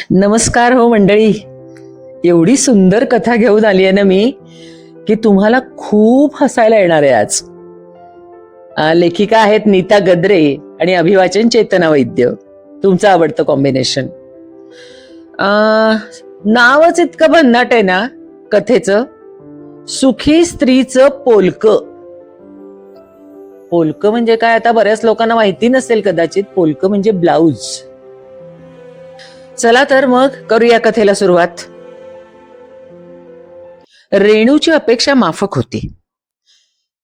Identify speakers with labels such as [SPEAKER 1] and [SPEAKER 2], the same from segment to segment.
[SPEAKER 1] नमस्कार हो मंडळी. एवढी सुंदर कथा घेऊन आली आहे ना मी की तुम्हाला खूप हसायला येणार आहे आज. लेखिका आहेत नीता गद्रे आणि अभिवाचन चेतना वैद्य. तुमचं आवडतं कॉम्बिनेशन. नावच इतकं भन्नाट आहे ना कथेचं. सुखी स्त्रीचं पोलकं. पोलकं म्हणजे काय आता बऱ्याच लोकांना माहिती नसेल कदाचित. पोलकं म्हणजे ब्लाउज. चला तर मग करूया कथेला सुरुवात. रेणूची अपेक्षा माफक होती.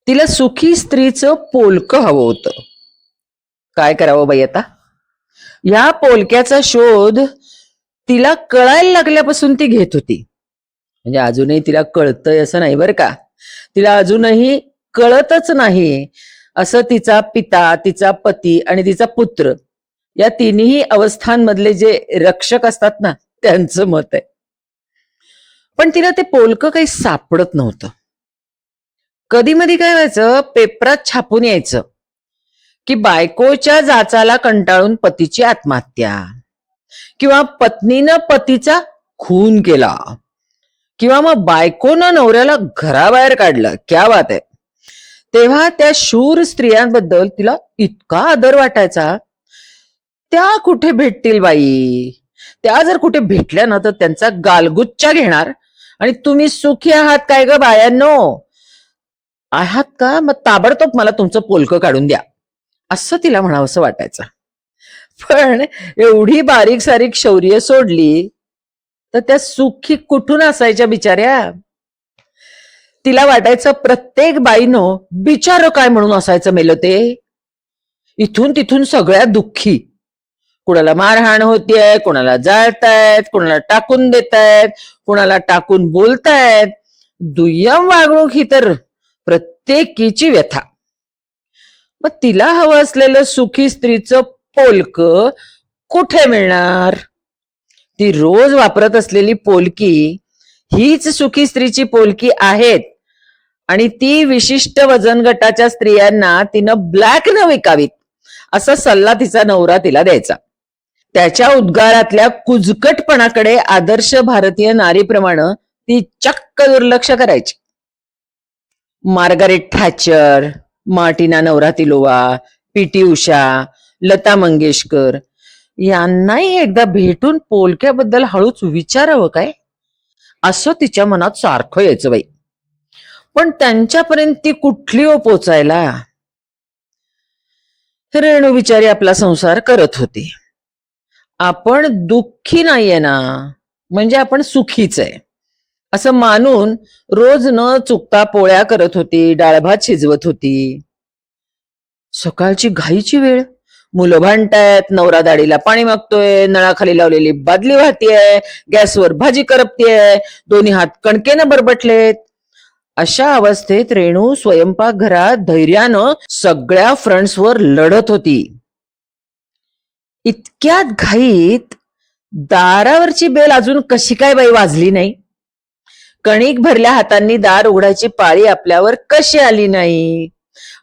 [SPEAKER 1] तिला सुखी स्त्रीचं पोलकं हवं होतं. काय करावं बाई आता. या पोलक्याचा शोध तिला कळायला लागल्यापासून ती घेत होती. म्हणजे अजूनही तिला कळतंय असं नाही बरं का. तिला अजूनही कळतच नाही असं तिचा पिता, तिचा पती आणि तिचा पुत्र या तिन्ही अवस्थांमधले जे रक्षक असतात ना त्यांचं मत आहे. पण तिला ते पोलकं काही सापडत नव्हतं. कधी मधी काय व्हायचं, पेपरात छापून यायचं की बायकोच्या जाचाला कंटाळून पतीची आत्महत्या, किंवा पत्नीनं पतीचा खून केला, किंवा मग बायकोनं नवऱ्याला घराबाहेर काढलं. क्या बात आहे. तेव्हा त्या शूर स्त्रियांबद्दल तिला इतका आदर वाटायचा. त्या कुठे भेटतील बाई. त्या जर कुठे भेटल्या ना तर त्यांचा गालगुच्चा घेणार आणि तुम्ही सुखी आहात काय ग बायांनो, आहात का, मग ताबडतोब मला तुमचं पोलकं काढून द्या, असं तिला म्हणावंसं वाटायचं. पण एवढी बारीक सारीक शौर्य सोडली तर त्या सुखी कुठून असायच्या बिचाऱ्या. तिला वाटायचं प्रत्येक बाईनो बिचार काय म्हणून असायचं मेलं ते. इथून तिथून सगळ्या दुःखी. कुणाला मारहाण होतीये, कुणाला जाळतायत, कुणाला टाकून देतायत, कुणाला टाकून बोलतायत. दुय्यम वागणूक ही तर प्रत्येकीची व्यथा. मग तिला हवं असलेलं सुखी स्त्रीचं पोलकं कुठे मिळणार. ती रोज वापरत असलेली पोलकी हीच सुखी स्त्रीची पोलकी आहेत आणि ती विशिष्ट वजन गटाच्या स्त्रियांना तिनं ब्लॅक न विकावीत असा सल्ला तिचा नवरा तिला द्यायचा. त्याच्या उद्गारातल्या कुजकटपणाकडे आदर्श भारतीय नारीप्रमाणे ती चक्क दुर्लक्ष करायची. Margaret Thatcher, Martina Navratilova, PT Usha, Lata Mangeshkar यांनाही एकदा भेटून पोलक्याबद्दल हळूच विचारावं काय असं तिच्या मनात सारखं यायचं बाई. पण त्यांच्यापर्यंत ती कुठली पोचायला. रेणू बिचारी आपला संसार करत होती. आपण दुःखी नाहीये ना म्हणजे आपण सुखीच आहे असं मानून रोज न चुकता पोळ्या करत होती, डाळभात शिजवत होती. सकाळची घाईची वेळ. मुलं भांडतायत, नवरा दाढीला पाणी मागतोय, नळाखाली लावलेली बादली वाहतीये, गॅसवर भाजी करपतीये, दोन्ही हात कणकेनं बरबटलेत. अशा अवस्थेत रेणू स्वयंपाकघरात धैर्यानं सगळ्या फ्रंट्सवर लढत होती. इतक्यात घाईत दारावरची बेल अजून कशी काय बाई वाजली नाही. कणिक भरल्या हातांनी दार उघडायची पाळी आपल्यावर कशी आली नाही.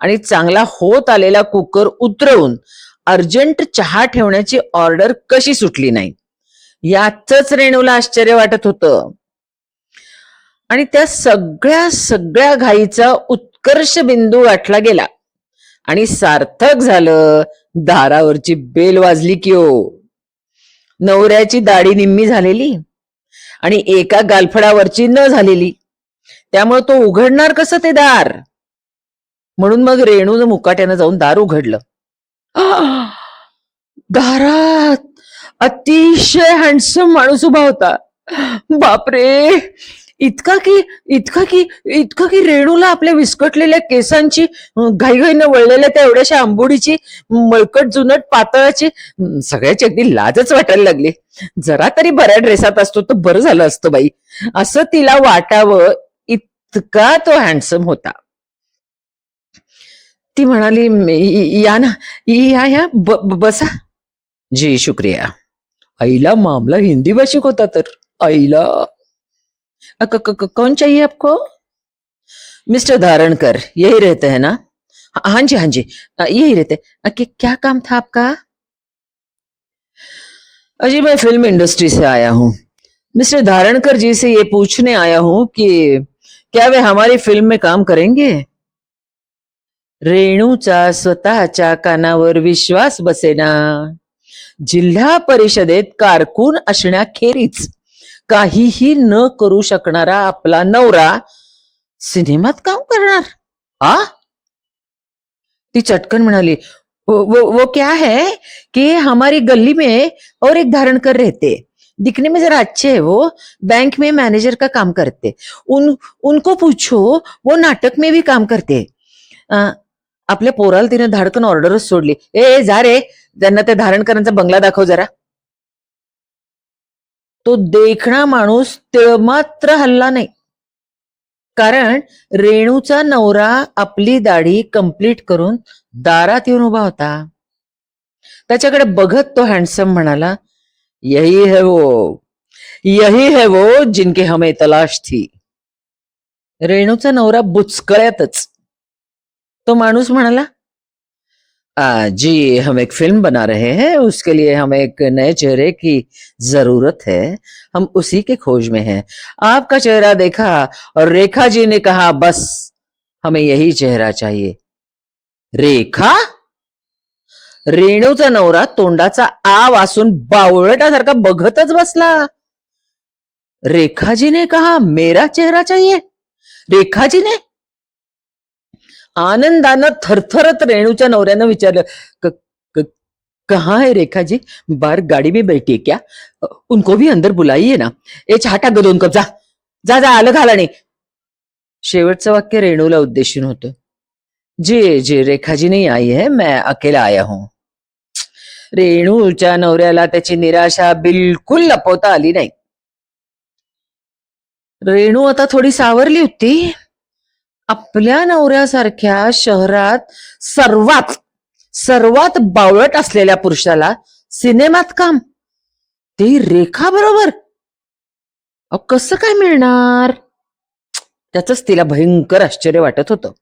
[SPEAKER 1] आणि चांगला होत आलेला कुकर उतरवून अर्जंट चहा ठेवण्याची ऑर्डर कशी सुटली नाही यातच रेणूला आश्चर्य वाटत होतं. आणि त्या सगळ्या घाईचा उत्कर्ष बिंदू गाठला गेला आणि सार्थक झालं. दारावरची बेल वाजली की ओ. नवऱ्याची दाढी निम्मी झालेली आणि एका गालफडावरची न झालेली, त्यामुळे तो उघडणार कसं ते दार. म्हणून मग रेणूनं मुकाट्यानं जाऊन दार उघडलं. दारात अतिशय हँडसम माणूस उभा होता. बापरे. इतका की रेणूला आपल्या विस्कटलेल्या केसांची, घाईघाईनं वळलेल्या त्या एवढ्याशा आंबोडीची, मळकट जुनट पातळाची सगळ्याची अगदी लाजच वाटायला लागली. जरा तरी बऱ्या ड्रेसात असतो तर बरं झालं असतं बाई असं तिला वाटावं, इतका तो हँडसम होता. ती म्हणाली, या ना, या बसा. जी शुक्रिया. आईला मामला हिंदी भाषिक होता तर. आईला कौन चाहिए आपको. मिस्टर धारणकर यही रहते हैं ना. हाँ जी हाँ जी, यही रहते. क्या काम था आपका. अजी मैं फिल्म इंडस्ट्री से आया हूँ। मिस्टर धारणकर जी से ये पूछने आया हूँ कि क्या वे हमारी फिल्म में काम करेंगे। रेणूचा स्वतःच्या कानावर विश्वास बसेना. जिल्हा परिषदेत कारकून असण्याखेरीज काहीही न करू शकणारा आपला नवरा सिनेमात काम करणार. आ ती चटकन म्हणाली, वो क्या है कि हमारी गली में और एक धारणकर रहते, दिखने में जरा अच्छे है, वो बैंक में मैनेजर का काम करते, उनको पूछो, वो नाटक में भी काम करते. आपल्या पोराला तिने धाडकन ऑर्डरच सोडली. ए जा रे, त्यांना त्या धारणकरांचा बंगला दाखव जरा. तो देखणा माणूस तिळमात्र हल्ला नाही, कारण रेणूचा नवरा आपली दाढी कंप्लीट करून दारात येऊन उभा होता. त्याच्याकडे बघत तो हँडसम म्हणाला, यही है वो जिनके हमें तलाश थी. रेणूचा नवरा बुचकळ्यातच. तो माणूस म्हणाला, जी हम एक फिल्म बना रहे हैं, उसके लिए हमें एक नए चेहरे की जरूरत है, हम उसी के खोज में हैं. आपका चेहरा देखा और रेखा जी ने कहा बस हमें यही चेहरा चाहिए. रेखा? रेणूचा नवरा तोंडाचा आ वासून बावळटासारखा बघतच बसला. रेखाजी ने कहा मेरा चेहरा चाहिए? रेखाजी ने? आनंदानं थरथरत रेणूच्या नवऱ्यानं विचारलं, कहाँ है रेखा जी? बाहर गाड़ी में बैठी है क्या? उनको भी अंदर बुलाइए ना. ए चहा टाक ग 2 कप, जा जा जा, आलं घाला नाही. शेवटचं वाक्य रेणूला उद्देशून होतं. जी जी रेखाजी नहीं आई है, मैं अकेला आया हूं. रेणूच्या नवऱ्याला त्याची निराशा बिलकुल लपवता आली नाही. रेणू आता थोडी सावरली होती. आपल्या नवऱ्यासारख्या शहरात सर्वात बावळट असलेल्या पुरुषाला सिनेमात काम, ते रेखा बरोबर, कसं काय मिळणार? त्याच तिला भयंकर आश्चर्य वाटत होतं.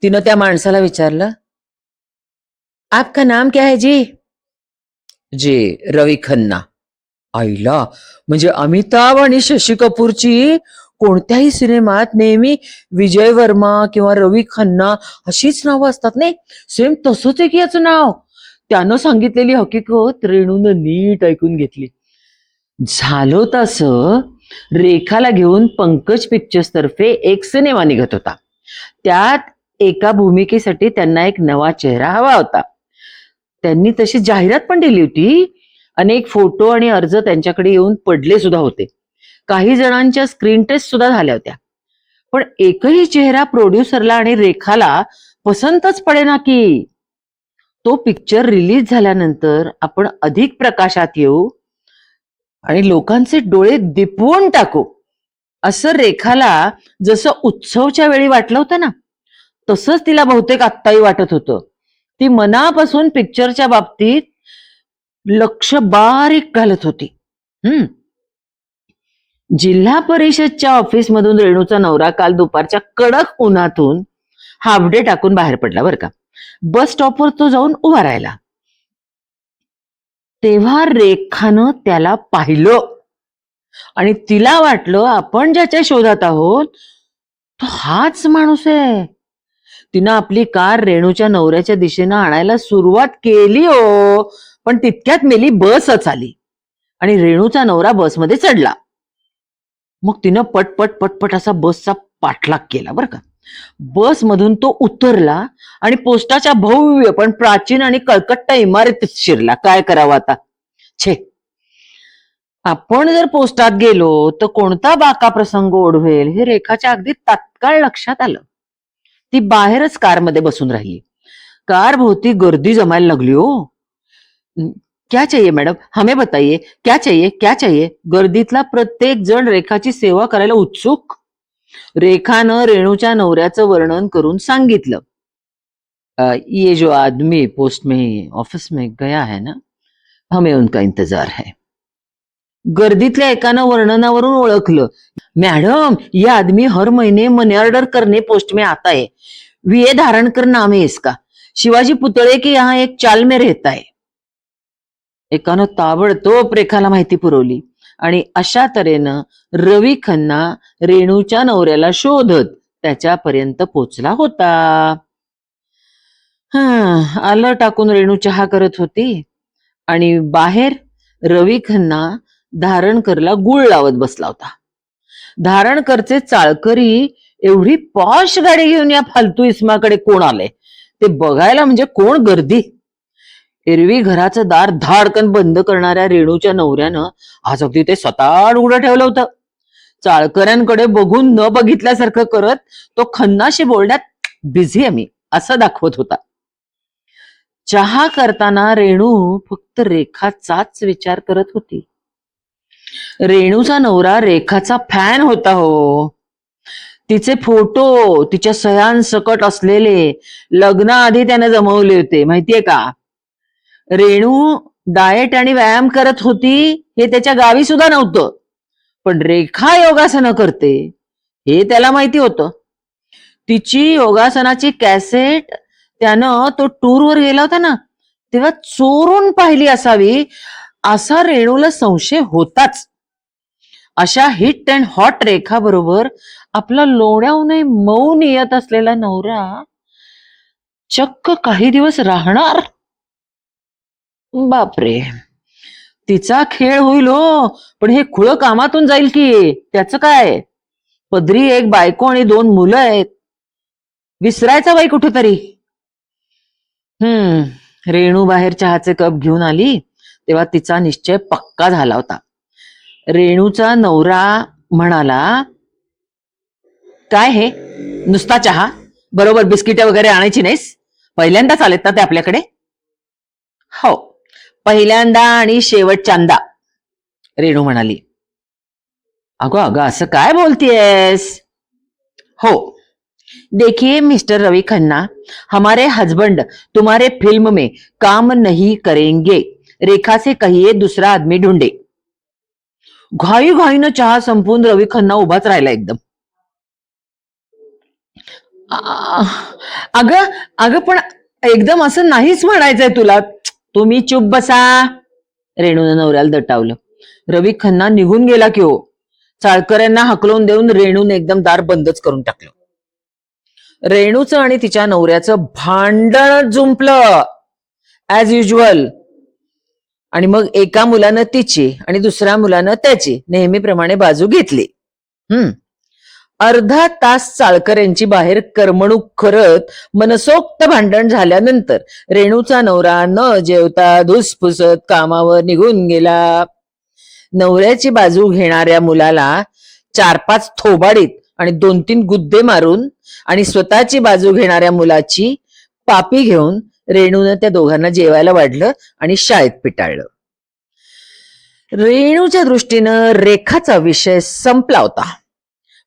[SPEAKER 1] तिनं त्या माणसाला विचारलं, आपका नाम क्या है जी? जी रवी खन्ना. आईला, म्हणजे अमिताभ आणि शशी कपूरची कोणत्याही सिनेमात नेहमी विजय वर्मा किंवा रवी खन्ना अशीच नावं असतात नाही. सेम तसंच एक याचं नाव. त्यानं सांगितलेली हकीकत रेणूनं नीट ऐकून घेतली. झालं तसं रेखाला घेऊन पंकज पिक्चर्स तर्फे एक सिनेमा निघत होता. त्यात एका भूमिकेसाठी त्यांना एक नवा चेहरा हवा होता. त्यांनी तशी जाहिरात पण दिली होती. अनेक फोटो आणि अर्ज त्यांच्याकडे येऊन पडले सुद्धा होते. काही जणांच्या स्क्रीन टेस्ट सुद्धा झाल्या होत्या. पण एकही चेहरा प्रोड्युसरला आणि रेखाला पसंतच पडेना की. तो पिक्चर रिलीज झाल्यानंतर आपण अधिक प्रकाशात येऊ आणि लोकांचे डोळे दिपवून टाकू, असं रेखाला जसं उत्सवच्या वेळी वाटलं होतं ना, तसंच तिला बहुतेक आत्ताही वाटत होतं. ती मनापासून पिक्चरच्या बाबतीत लक्ष बारीक घालत होती. जिल्हा परिषदच्या ऑफिस मधून रेणूचा नवरा काल दुपारच्या कडक उन्हातून हाफ डे टाकून बाहेर पडला बरं का. बस स्टॉपवर तो जाऊन उभा राहिला. तेव्हा रेखानं त्याला पाहिलं आणि तिला वाटलं आपण ज्याच्या शोधात आहोत तो हाच माणूस आहे. तिनं आपली कार रेणूच्या नवऱ्याच्या दिशेनं आणायला सुरुवात केली हो, पण तितक्यात मेली बसच आली आणि रेणूचा नवरा बसमध्ये चढला. मग तिनं पटपट पटपट असा बसचा पाठलाग केला बरं का. बसमधून तो उतरला आणि पोस्टाच्या भव्य पण प्राचीन आणि कळकट्टा इमारतीत शिरला. काय करावं आता? छे, आपण जर पोस्टात गेलो तर कोणता बाका प्रसंग ओढवेल हे रेखाच्या अगदी तात्काळ लक्षात आलं. ती बाहेरच कारमध्ये बसून राहिली. कार भोवती गर्दी जमायला लागली हो. क्या चाहिए मैडम, हमें बताइए, क्या चाहिए क्या चाहिए. गर्दीतला प्रत्येक जण रेखाची सेवा करायला उत्सुक. रेखानं रेणूच्या नवऱ्याचं वर्णन करून सांगितलं, ये जो आदमी पोस्ट में ऑफिस में गया है ना, हमें उनका इंतजार है. गर्दीतल्या एकानं वर्णनावरून ओळखलं, मैडम ये आदमी हर महीने मनी ऑर्डर करने पोस्ट में आता है, वीए धारणकर नाम है इसका, शिवाजी पुतळे के यहाँ एक चाल में रहता है. एकानं ताबडतोब रेखाला माहिती पुरवली आणि अशा तऱ्हेनं रवी खन्ना रेणूच्या नवऱ्याला शोधत त्याच्यापर्यंत पोचला होता. आलं टाकून रेणू चहा करत होती आणि बाहेर रवी खन्ना धारणकरला गुळ लावत बसला होता. धारणकरचे चाळकरी एवढी पॉश गाडी घेऊन या फालतू इस्माकडे कोण आले ते बघायला म्हणजे कोण गर्दी. एरवी घराचं दार धाडकन बंद करणाऱ्या रेणूच्या नवऱ्यानं आज अगदी ते स्वतः उघडं ठेवलं होतं. चाळकऱ्यांकडे बघून न बघितल्यासारखं करत तो खन्नाशी बोलण्यात बिझी आहे मी असं दाखवत होता. चहा करताना रेणू फक्त रेखाचाच विचार करत होती. रेणूचा नवरा रेखाचा फॅन होता हो. तिचे फोटो तिच्या सह्यांसकट असलेले लग्नाआधी त्याने जमवले होते माहितीये का. रेणू डाएट आणि व्यायाम करत होती हे त्याच्या गावी सुद्धा नव्हतं, पण रेखा योगासनं करते हे त्याला माहिती होतं. तिची योगासनाची कॅसेट त्यानं तो टूरवर गेला होता ना तेव्हा चोरून पाहिली असावी असा रेणूला संशय होताच. अशा हिट अँड हॉट रेखा बरोबर आपला लोण्याहूनही मऊ नियत असलेला नवरा चक्क काही दिवस राहणार. बापरे, तिचा खेळ होईल हो, पण हे खुळ कामातून जाईल की. त्याचं काय, पदरी एक बायको आणि 2 मुलं आहेत, विसरायचा बाई कुठेतरी. रेणू बाहेर चहाचे कप घेऊन आली तेव्हा तिचा निश्चय पक्का झाला होता. रेणूचा नवरा म्हणाला, काय हे नुसता चहा, बरोबर बिस्किटे वगैरे आणायची नाहीस? पहिल्यांदाच आलेत ना ते आपल्याकडे? हो, पहिल्यांदा आणि शेवटच्यांदा, रेणू म्हणाली. अगं अगं असं काय बोलतीयस? हो, देखिए मिस्टर रवि खन्ना, हमारे हस्बैंड तुम्हारे फिल्म में काम नहीं करेंगे, रेखा से कहिए दूसरा आदमी ढूंढे. घाई घाईनं चहा संपून रवी खन्ना उभाच राहिला एकदम. अगं अगं पण एकदम असं नाहीच म्हणायचंय तुला. तुम्ही चुप बसा, रेणूनं नवऱ्याला दटावलं. रवी खन्ना निघून गेला की हो. चाळकऱ्यांना हकलून देऊन रेणूने एकदम दार बंदच करून टाकलं. रेणूचं आणि तिच्या नवऱ्याचं भांडण जुंपलं ऍज युजल. आणि मग एका मुलानं तिची आणि दुसऱ्या मुलानं त्याची नेहमीप्रमाणे बाजू घेतली. अर्धा तास चाळकऱ्यांची बाहेर करमणूक करत मनसोक्त भांडण झाल्यानंतर रेणूचा नवरा न जेवता धुसफुसत कामावर निघून गेला. नवऱ्याची बाजू घेणाऱ्या मुलाला 4-5 थोबाडीत आणि 2-3 गुद्दे मारून आणि स्वतःची बाजू घेणाऱ्या मुलाची पापी घेऊन रेणूनं त्या दोघांना जेवायला वाढलं आणि शाळेत पिटाळलं. रेणूच्या दृष्टीनं रेखाचा विषय संपला होता,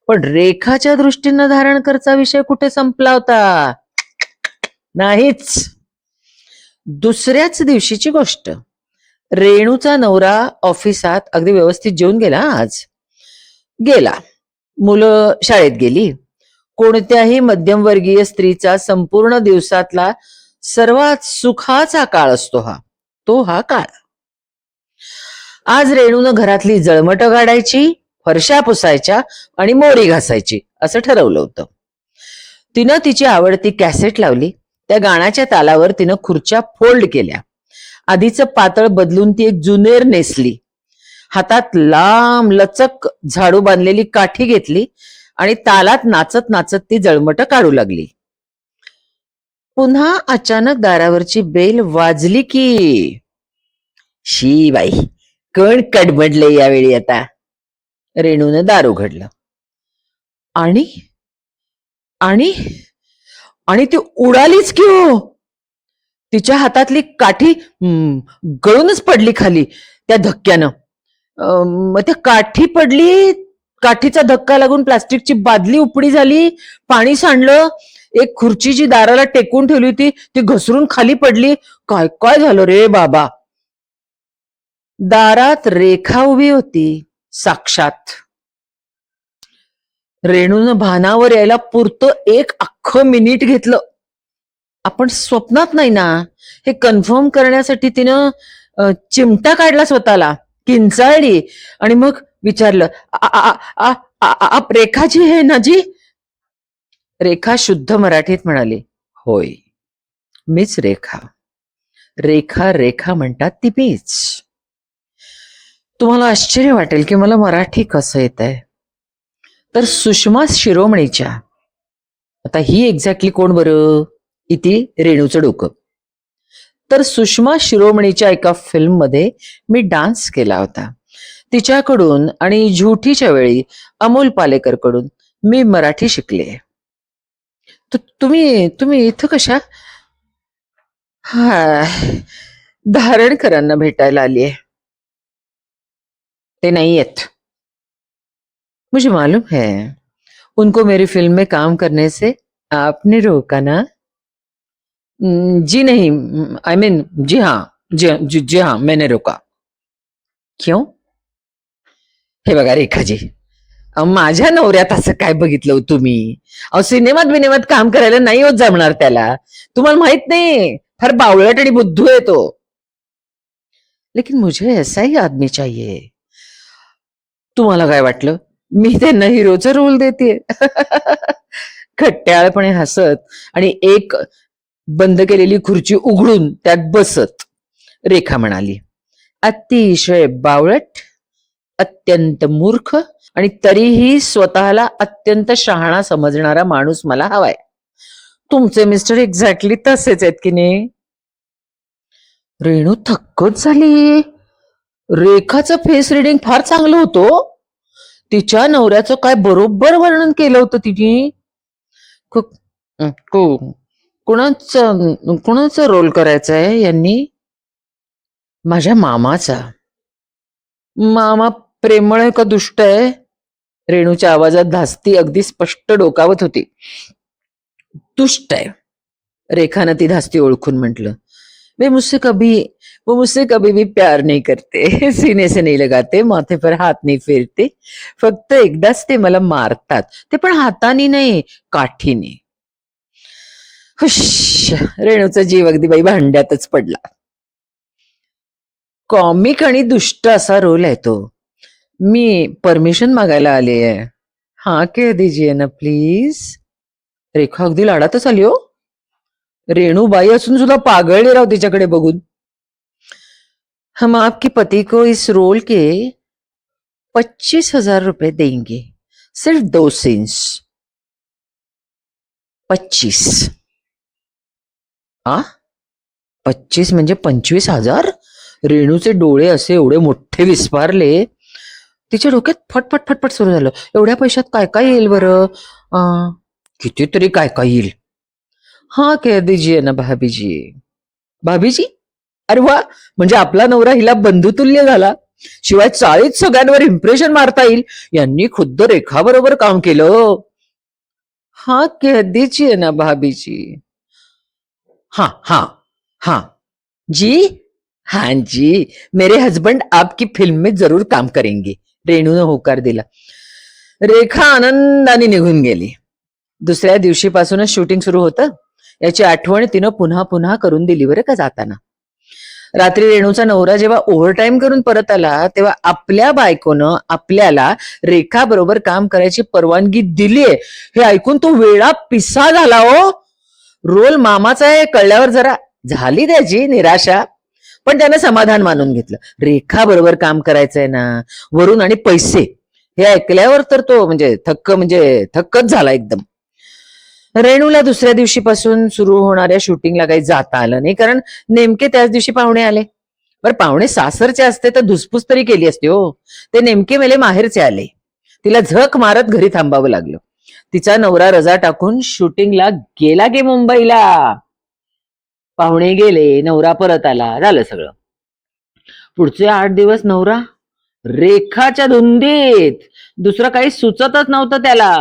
[SPEAKER 1] पण रेखाच्या दृष्टीनं धारणकरचा विषय कुठे संपला होता? नाहीच. दुसऱ्याच दिवशीची गोष्ट. रेणूचा नवरा ऑफिसात अगदी व्यवस्थित जेवून गेला. आज गेला, मुलं शाळेत गेली. कोणत्याही मध्यमवर्गीय स्त्रीचा संपूर्ण दिवसातला सर्वात सुखाचा काळ असतो हा काळ. आज रेणूनं घरातली जळमट काढायची, फरशा पुसायच्या आणि मोरी घासायची असं ठरवलं होतं. तिनं तिची आवडती कॅसेट लावली. त्या गाण्याच्या तालावर तिनं खुर्च्या फोल्ड केल्या. आधीचं पातळ बदलून ती एक जुनेर नेसली. हातात लांब लचक झाडू बांधलेली काठी घेतली आणि तालात नाचत नाचत ती जळमट काढू लागली. पुन्हा अचानक दारावरची बेल वाजली की, शी बाई, कोण कडबडले यावेळी आता? रेणूने दार उघडलं आणि आणि आणि ती उडालीच की हो. तिच्या हातातली काठी गळूनच पडली खाली त्या धक्क्यानं. मग त्या काठी पडली, काठीचा धक्का लागून प्लास्टिकची बादली उपडी झाली, पाणी सांडलं. एक खुर्ची जी दाराला टेकून ठेवली होती ती घसरून खाली पडली. काय काय झालं रे बाबा? दारात रेखा उभी होती साक्षात. रेणूनं भानावर यायला पुरतं 1 अख्खं मिनिट घेतलं. आपण स्वप्नात नाही ना हे कन्फर्म करण्यासाठी तिनं चिमटा काढला स्वतःला, किंचाळली आणि मग विचारलं, आप रेखाजी है ना जी? रेखा शुद्ध मराठीत म्हणाली, होय, मीच रेखा. रेखा रेखा म्हणतात ती मीच. तुम्हाला आश्चर्य वाटेल की मला मराठी कसं येत आहे. तर सुषमा शिरोमणीच्या, आता ही एक्झॅक्टली कोण बरं? इथे रेणूचं डोकं. तर सुषमा शिरोमणीच्या एका फिल्म मध्ये मी डान्स केला होता. तिच्याकडून आणि झुठीच्या वेळी अमोल पालेकर कडून मी मराठी शिकले. तुम्ही तुम्ही इथं कशा? हा, धारणकरांना भेटायला आलीये. ते नहीं येत. मुझे मालूम है, उनको मेरी फिल्म में काम करने से आपने रोका ना? जी नहीं, आई मीन जी हाँ, जी हाँ, मैंने रोका. क्यों? हे बघा रेखाजी, माझ्या नवऱ्यात असं काय बघितलं हो तुम्ही? अहो सिनेमात बिनेमात काम करायला नाही होत जमणार त्याला. तुम्हाला माहित नाही, फार बावळट आणि बुद्धू आहे तो. लेकिन मुझे ऐसा ही आदमी चाहिए. तुम्हाला काय वाटलं मी त्यांना हिरोचा रोल देते? खट्याळपणे हसत आणि एक बंद केलेली खुर्ची उघडून त्यात बसत रेखा म्हणाली, अतिशय बावळट, अत्यंत मूर्ख आणि तरीही स्वतःला अत्यंत शहाणा समजणारा माणूस मला हवाय. तुमचे मिस्टर एक्झॅक्टली तसेच आहेत की नाही? रेणू थक्कच झाली. रेखाचं फेस रिडिंग फार चांगलं होतं. तिच्या नवऱ्याचं काय बरोबर वर्णन केलं होतं तिने. कुणाचा रोल करायचा आहे यांनी? माझ्या मामाचा. मामा प्रेमळ आहे का दुष्ट आहे? रेणूच्या आवाजात धास्ती अगदी स्पष्ट डोकावत होती. दुष्ट आहे. रेखानं ती धास्ती ओळखून म्हटलं, वो मुझसे कभी भी प्यार नहीं करते, सीने से नहीं लगाते, माथे पर हात नहीं फेरते, फक्त एकदाच ते मला मारतात, ते पण हाताने नाही, काठीने. हुश, रेणूचा जीव अगदी बाई भांड्यातच पडला. कॉमिक आणि दुष्ट असा रोल आहे तो. मी परमिशन मागायला आले आहे. हा कह दीजिए ना प्लीज. रेखा अगदी लाडातच आली हो. रेणू बाई असून सुद्धा पागळली राव तिच्याकडे बघून. हम आपके पति को इस रोल के 25,000 रुपए देंगे, सिर्फ 2 सीन्स. 25? 25 म्हणजे 25,000? रेणूचे डोळे असे एवढे मोठे विस्फारले. तिच्या डोक्यात फटफट फटफट सुरू झालं. एवढ्या पैशात काय काय येईल बरं? कितीतरी काय काय येईल. हा कह दीजिए ना भाभीजी. भाभीजी? अरे वा, म्हणजे आपला नवरा हिला बंधुतुल्य झाला. शिवाय चाळीत सगळ्यांवर इम्प्रेशन मारता येईल. यांनी खुद्द रेखा बरोबर काम केलं. हा कह दीजिए ना भाभीजी. हाँ हाँ हाँ जी, हाँ जी, मेरे हस्बैंड आपकी फिल्म में जरूर काम करेंगे. रेणूने होकार दिला. रेखा आनंदाने निघून गेली. दुसऱ्या दिवशीपासूनच शूटिंग सुरू होतं याची आठवण तिनं पुन्हा पुन्हा करून दिली बरं का जाताना. रात्री रेणूचा नवरा जेव्हा ओव्हरटाईम करून परत आला तेव्हा आपल्या बायकोनं आपल्याला रेखा बरोबर काम करायची परवानगी दिलीये हे ऐकून तो वेळा पिसा झाला हो. रोल मामाचा आहे कळल्यावर जरा झाली त्याची निराशा, पण त्यानं समाधान मानून घेतलं. रेखा बरोबर काम करायचंय ना, वरून आणि पैसे, हे ऐकल्यावर तर तो म्हणजे थक्कच झाला एकदम. रेणूला दुसऱ्या दिवशीपासून सुरू होणाऱ्या शूटिंगला काही जाता आलं नाही, कारण नेमके त्याच दिवशी पाहुणे आले. बरं, पाहुणे सासरचे असते तर धुसफूस तरी केली असते हो. ते नेमके मेले माहेरचे आले. तिला झक मारत घरी थांबावं लागलं. तिचा नवरा रजा टाकून शूटिंगला गेला गे मुंबईला. पाहुणे गेले, नवरा परत आला, झालं सगळं. पुढचे 8 दिवस नवरा रेखाच्या धुंदीत. दुसरं काही सुचतच नव्हतं त्याला.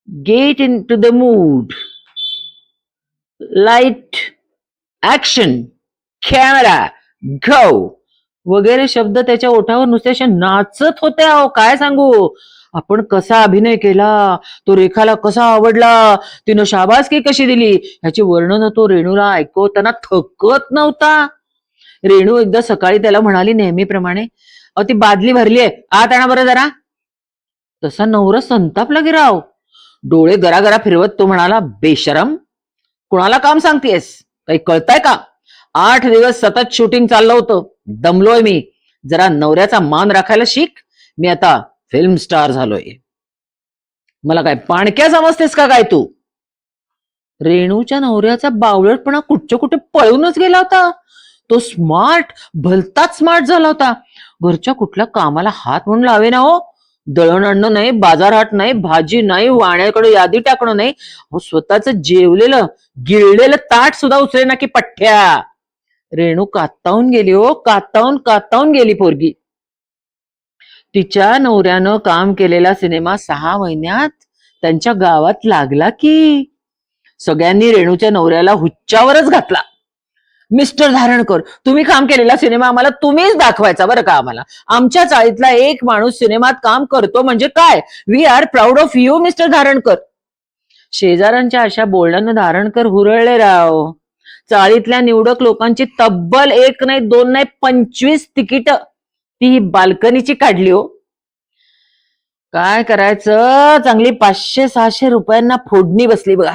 [SPEAKER 1] Get into the mood, light, action, camera, go वगैरे शब्द त्याच्या ओठावर नुसते असे नाचत होते. अहो काय सांगू, आपण कसा अभिनय केला, तो रेखाला कसा आवडला, तिनं शाबासकी कशी दिली, ह्याची वर्णन तो रेणूला ऐकवताना थकत नव्हता. रेणू एकदा सकाळी त्याला म्हणाली नेहमीप्रमाणे, अहो ती बादली भरली आहे, आत आणा बरं जरा. तसा नवरा संतापला की राव. डोळे गरागरा फिरवत तो म्हणाला, बेशरम, कुणाला काम सांगतेस, काही कळतंय का? 8 दिवस सतत शूटिंग चाललं होतं, दमलोय मी. जरा नवऱ्याचा मान राखायला शिक. मी आता फिल्म स्टार झालोय. मला काय पाणक्या समजतेस का काय तू? रेणूच्या नवऱ्याचा बावळटपणा कुठच्या कुठे पळूनच गेला होता. तो स्मार्ट, भलताच स्मार्ट झाला होता. घरच्या कुठल्या कामाला हात म्हणून लावे ना हो. दळण आणणं नाही, बाजारहाट नाही, भाजी नाही, वाण्याकडे यादी टाकणं नाही. हो, स्वतःच जेवलेलं गिळलेलं ताट सुद्धा उचले ना की पठ्ठ्या. रेणू कातावून गेली हो, कातावून कातावून गेली पोरगी. तिच्या नवऱ्यानं काम केलेला सिनेमा 6 महिन्यात त्यांच्या गावात लागला की. सगळ्यांनी रेणूच्या नवऱ्याला हुच्च्यावरच घातला. मिस्टर धारणकर, तुम्ही काम केलेला सिनेमा आम्हाला तुम्हीच दाखवायचा बरं का. आम्हाला आमच्या चाळीतला एक माणूस सिनेमात काम करतो म्हणजे काय, we are proud of you mister Dharankar. शेजाऱ्यांच्या अशा बोलण्यानं धारणकर हुरळले राव. चाळीतल्या निवडक लोकांची तब्बल 1 नाही 2 नाही 25 तिकीट ती बाल्कनीची काढली हो. काय करायचं, चांगली 500-600 रुपयांना फोडणी बसली बघा.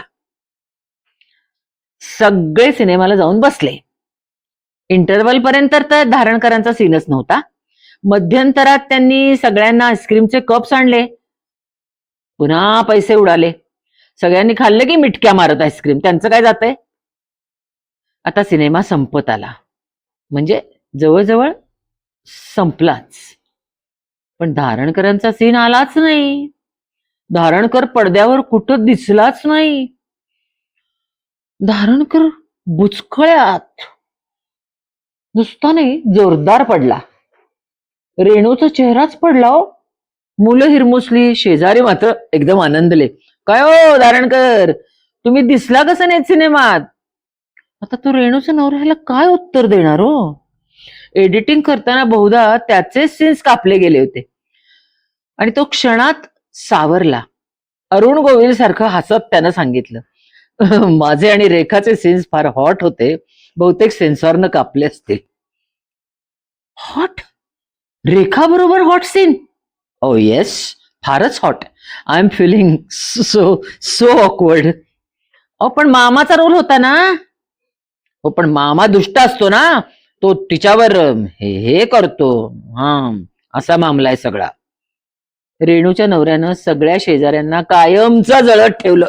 [SPEAKER 1] सगळे सिनेमाला जाऊन बसले. इंटरव्हल पर्यंत तर धारणकरांचा सीनच नव्हता. मध्यंतरात त्यांनी सगळ्यांना आईस्क्रीमचे कप्स आणले. पुन्हा पैसे उडाले. सगळ्यांनी खाल्लं की मिटक्या मारत आईस्क्रीम, त्यांचं काय जातंय. आता सिनेमा संपत आला, म्हणजे जवळजवळ संपलाच. पण धारणकरांचा सीन आलाच नाही. धारणकर पडद्यावर कुठं दिसलाच नाही. धारणकर बुचकळ्यात नुसता नाही, जोरदार पडला. रेणूचा चेहराच पडला हो. मुलं हिरमुसली, शेजारी मात्र एकदम आनंदले. काय हो धारणकर, तुम्ही दिसला कसं नाही सिनेमात? आता तो रेणूच्या नवऱ्याला काय उत्तर देणार हो. एडिटिंग करताना बहुधा त्याचे सीन्स कापले गेले होते आणि तो क्षणात सावरला. अरुण गोविल सारखं हसत त्यानं सांगितलं, माझे आणि रेखाचे सीन्स फार हॉट होते, बहुतेक सेन्सॉरनं कापले असतील. हॉट? रेखा बरोबर हॉट सीन? ओ येस, फारच hot. I am feeling so so awkward. अहो पण मामाचा रोल होता ना. हो पण मामा दुष्ट असतो ना, तो तिच्यावर हे करतो. हा, असा मामला आहे सगळा. रेणूच्या नवऱ्यानं सगळ्या शेजाऱ्यांना कायमचा जळत ठेवलं.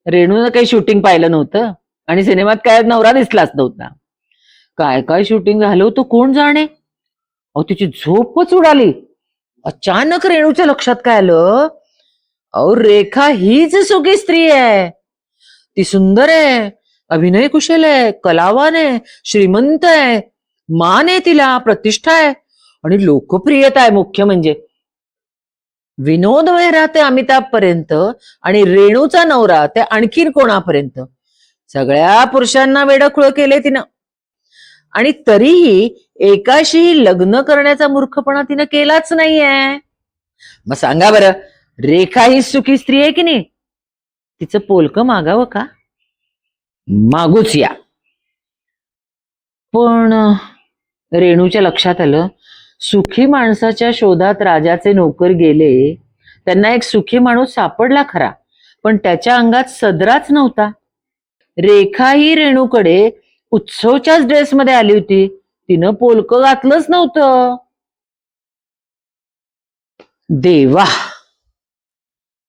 [SPEAKER 1] रेणूनं काही शूटिंग पाहिलं नव्हतं आणि सिनेमात काय नवरा दिसलाच नव्हता. काय काय शूटिंग झालं होतं कोण जाणे. अहो तिची झोपच उडाली. अचानक रेणूच्या लक्षात काय आलं, अहो रेखा हीच सुखी स्त्री आहे. ती सुंदर आहे, अभिनय कुशल आहे, कलावान आहे, श्रीमंत आहे, मान आहे तिला, प्रतिष्ठा आहे आणि लोकप्रियता आहे. मुख्य म्हणजे विनोद मेहरा ते अमिताभ पर्यंत आणि रेणूचा नवरा ते आणखीन कोणापर्यंत सगळ्या पुरुषांना वेडखुळ केले तिनं. आणि तरीही एकाशी लग्न करण्याचा मूर्खपणा तिनं केलाच नाहीये. मग सांगा बरं, रेखा ही सुखी स्त्री आहे की नाही? तिचं पोलकं मागावं का? मागूच या. पण रेणूच्या लक्षात आलं, सुखी माणसाच्या शोधात राजाचे नोकर गेले. त्यांना एक सुखी माणूस सापडला खरा, पण त्याच्या अंगात सदराच नव्हता. रेखा ही रेणूकडे उत्सवच्याच ड्रेसमध्ये आली होती, तिनं पोलकं घातलंच नव्हतं. देवा,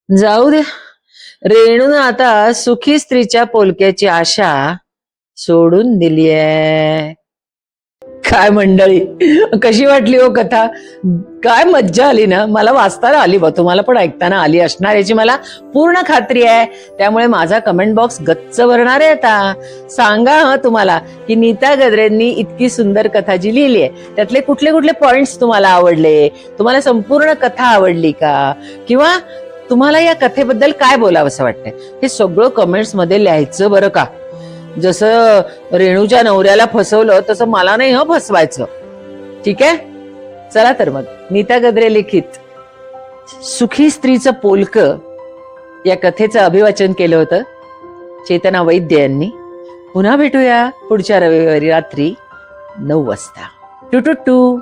[SPEAKER 1] जाऊ दे. रेणून आता सुखी स्त्रीच्या पोलक्याची आशा सोडून दिली आहे. काय मंडळी, कशी वाटली हो कथा? काय मज्जा आली ना. मला वाचताना आली बा, तुम्हाला पण ऐकताना आली असणार याची मला पूर्ण खात्री आहे. त्यामुळे माझा कमेंट बॉक्स गच्च भरणार आहे. आता सांगा हा तुम्हाला की नीता गद्रेंनी इतकी सुंदर कथा जी लिहिली आहे त्यातले कुठले कुठले पॉइंट्स तुम्हाला आवडले, तुम्हाला संपूर्ण कथा आवडली का, किंवा तुम्हाला या कथेबद्दल काय बोलावंसं वाटतंय, हे सगळं कमेंट्स मध्ये लिहायचं बरं का. जसं रेणूच्या नवऱ्याला फसवलं तसं मला नाही हं फसवायचं. ठीक आहे, चला तर मग नीता गद्रे लिखित सुखी स्त्रीचं पोलकं या कथेचं अभिवाचन केलं होतं चेतना वैद्य यांनी. पुन्हा भेटूया पुढच्या रविवारी रात्री 9 वाजता. To to to